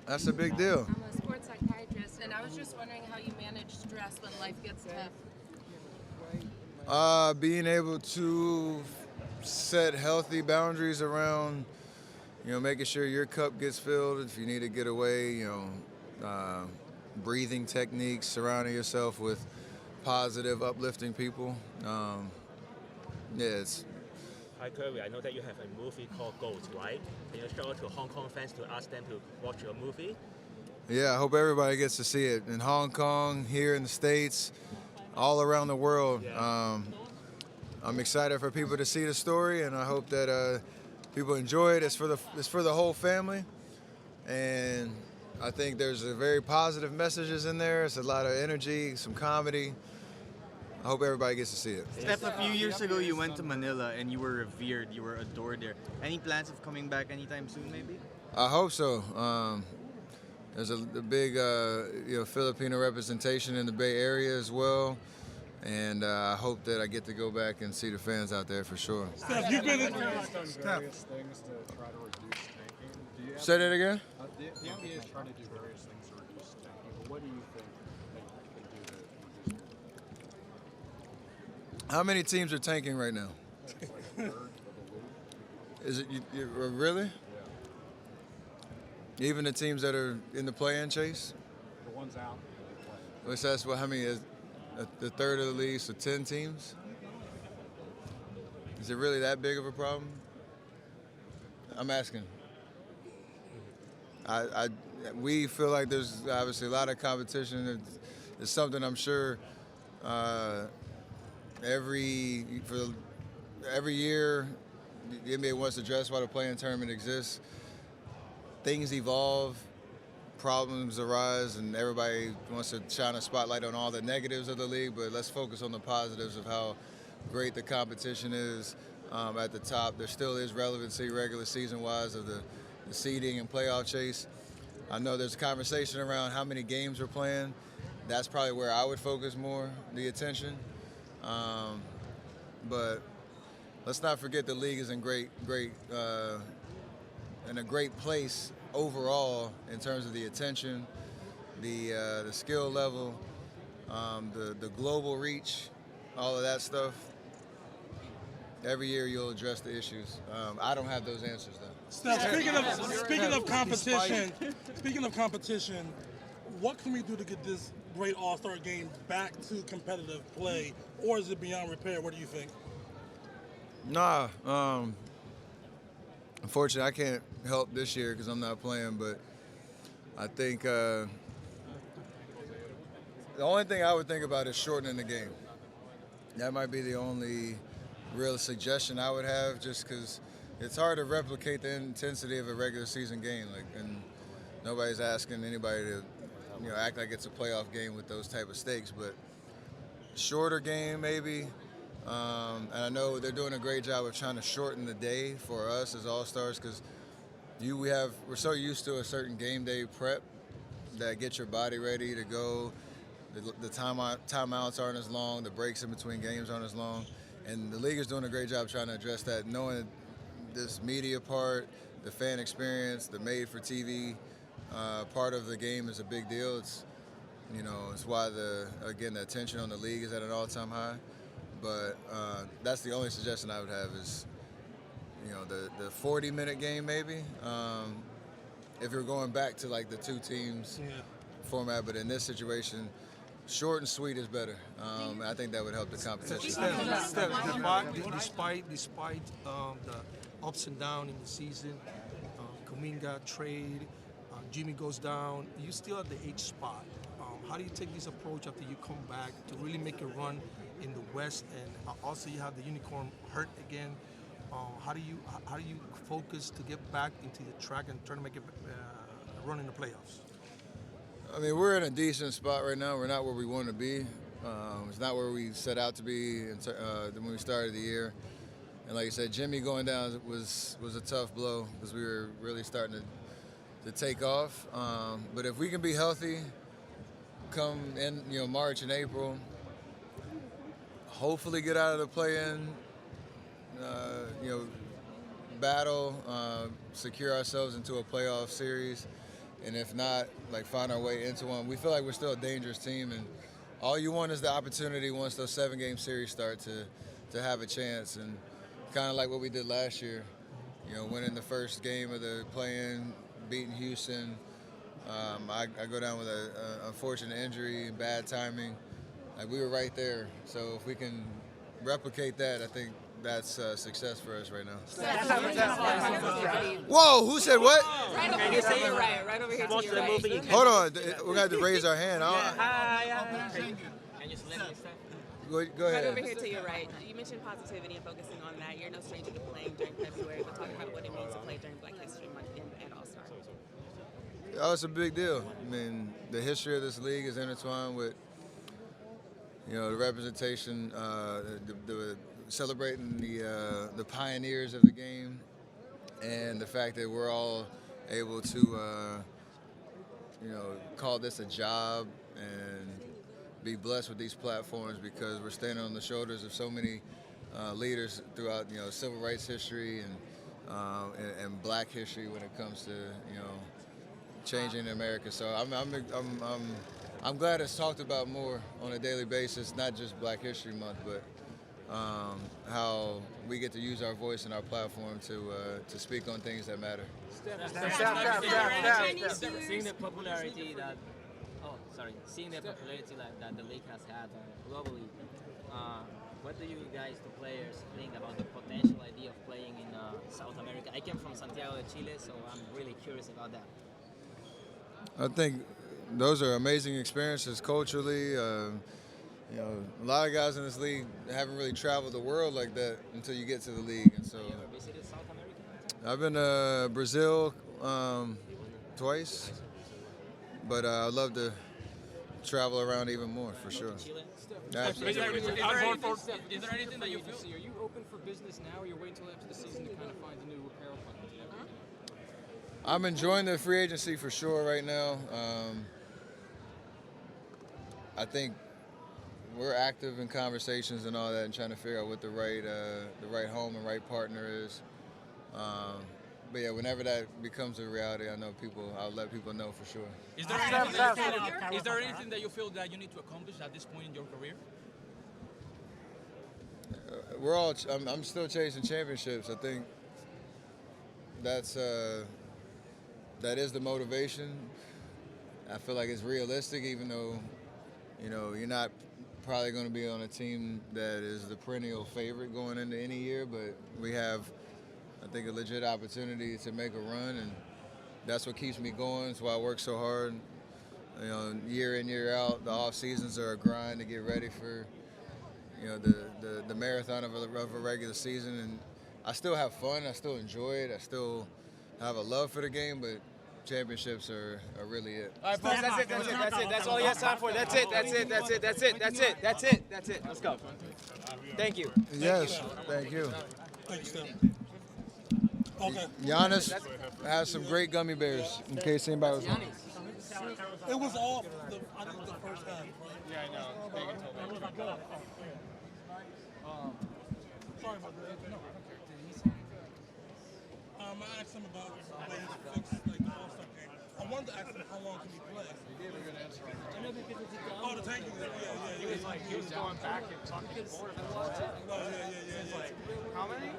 That's a big deal. I'm a sports psychiatrist, and I was just wondering how you manage stress when life gets tough. Being able to set healthy boundaries around, making sure your cup gets filled. If you need to get away, breathing techniques, surrounding yourself with positive, uplifting people. Yeah, it's Hi, Kirby. I know that you have a movie called Ghost, right? Can you show it to Hong Kong fans to ask them to watch your movie? yeah. I hope everybody gets to see it in Hong Kong, here in the States, all around the world. Yeah. I'm excited for people to see the story, and I hope that people enjoy it. It's for the whole family, and I think there's a very positive messages in there. It's a lot of energy, some comedy. I hope everybody gets to see it. Steph, a few years ago you went to Manila and you were revered, you were adored there. Any plans of coming back anytime soon, maybe? I hope so. There's a big Filipino representation in the Bay Area as well, and I hope that I get to go back and see the fans out there for sure. Steph, you've been in. Various things to try to reduce tanking. Do you have Say that again? the NBA is trying to do various things to reduce tanking, but what do you think they can do to reduce it? How many teams are tanking right now? It's like a third of the league. Is it really? Yeah. Even the teams that are in the play-in chase? The ones out they play. Which that's how many is the third of the league, so 10 teams? Is it really that big of a problem? I'm asking. We feel like there's obviously a lot of competition. It's something I'm sure every year the NBA wants to address why the play-in tournament exists. Things evolve, problems arise, and everybody wants to shine a spotlight on all the negatives of the league, but let's focus on the positives of how great the competition is at the top. There still is relevancy regular season-wise of the seeding and playoff chase. I know there's a conversation around how many games we're playing. That's probably where I would focus more the attention. But let's not forget the league is in a great place overall in terms of the attention, the skill level, the global reach, all of that stuff. Every year you'll address the issues. I don't have those answers though. Steph, speaking of competition, what can we do to get this great All-Star game back to competitive play, or is it beyond repair? What do you think? Nah, unfortunately I can't help this year because I'm not playing, but I think the only thing I would think about is shortening the game. That might be the only real suggestion I would have, just because it's hard to replicate the intensity of a regular season game, and nobody's asking anybody to act like it's a playoff game with those type of stakes, but shorter game maybe. And I know they're doing a great job of trying to shorten the day for us as All-Stars, because we're so used to a certain game day prep that gets your body ready to go. The timeouts aren't as long, the breaks in between games aren't as long, and the league is doing a great job trying to address that, knowing this media part, the fan experience, the made-for-TV part of the game is a big deal. It's why the attention on the league is at an all-time high. But that's the only suggestion I would have is, the 40-minute game maybe. If you're going back to like the two teams format, but in this situation, short and sweet is better. I think that would help the competition. Despite the ups and downs in the season, Kuminga trade, Jimmy goes down, you still at the 8th spot. How do you take this approach after you come back to really make a run in the West, and also you have the unicorn hurt again? How do you focus to get back into the track and try to make a run in the playoffs? I mean, we're in a decent spot right now. We're not where we want to be. It's not where we set out to be when we started the year. And like you said, Jimmy going down was a tough blow because we were really starting to take off. But if we can be healthy, come in March and April, hopefully get out of the play-in, battle, secure ourselves into a playoff series, and if not, like find our way into one. We feel like we're still a dangerous team, and all you want is the opportunity once those 7-game series start to have a chance, and kind of like what we did last year, you know, winning the first game of the play-in, beating Houston. I go down with an unfortunate injury, bad timing. Like, we were right there. So if we can replicate that, I think that's success for us right now. Whoa, who said what? Right over here to your right. Right over here to Watch your the right. movie. Hold on, we're going to have to raise our hand. Can you just let me start? Go Right over ahead. here to your right. You mentioned positivity and focusing on that. You're no stranger to playing during February, but talk about what it means to play during Black History Month and All-Star. Oh, it's a big deal. I mean, the history of this league is intertwined with, you know, the representation, the celebrating the pioneers of the game, and the fact that we're all able to, you know, call this a job and be blessed with these platforms because we're standing on the shoulders of so many leaders throughout, you know, civil rights history and Black history when it comes to, you know, changing America. So I'm glad it's talked about more on a daily basis, not just Black History Month, but how we get to use our voice and our platform to speak on things that matter. Seeing the popularity that, seeing the popularity that the league has had globally, what do you guys, the players, think about the potential idea of playing in South America? I came from Santiago de Chile, so I'm really curious about that. I think those are amazing experiences culturally. You know, a lot of guys in this league haven't really traveled the world like that until you get to the league. And so, Have you ever visited South America? I've been to Brazil twice, but I'd love to travel around even more for sure. Chile? Absolutely. Is there anything that you feel? Are you open for business now, or you're waiting until after the season to kind of find a new apparel company? I'm enjoying the free agency for sure right now. I think we're active in conversations and all that, and trying to figure out what the right home and right partner is. But yeah, whenever that becomes a reality, I'll let people know for sure. Is there anything that you feel that you need to accomplish at this point in your career? I'm still chasing championships. I think that is the motivation. I feel like it's realistic, even though, you know, you're not probably going to be on a team that is the perennial favorite going into any year, but we have, I think, a legit opportunity to make a run, and that's what keeps me going. That's why I work so hard. You know, year in, year out, the off seasons are a grind to get ready for, you know, the marathon of a regular season. And I still have fun. I still enjoy it. I still have a love for the game, but championships are really it. All right, folks, that's it. That's all you have time for. That's it. Let's go. Thank you. Yes, thank you. Thank you, Steph. Okay. Giannis has some great gummy bears, in case anybody was wondering. It was off I think the first half, right? Yeah, I know. They can tell that. Sorry about that. No. I asked him about the way he fixed like the All-Star game. I wanted to ask him how long can he play. He gave a good answer on that. Oh, the tanking thing. Yeah. He was going back and talking to the board. Oh, yeah. How many?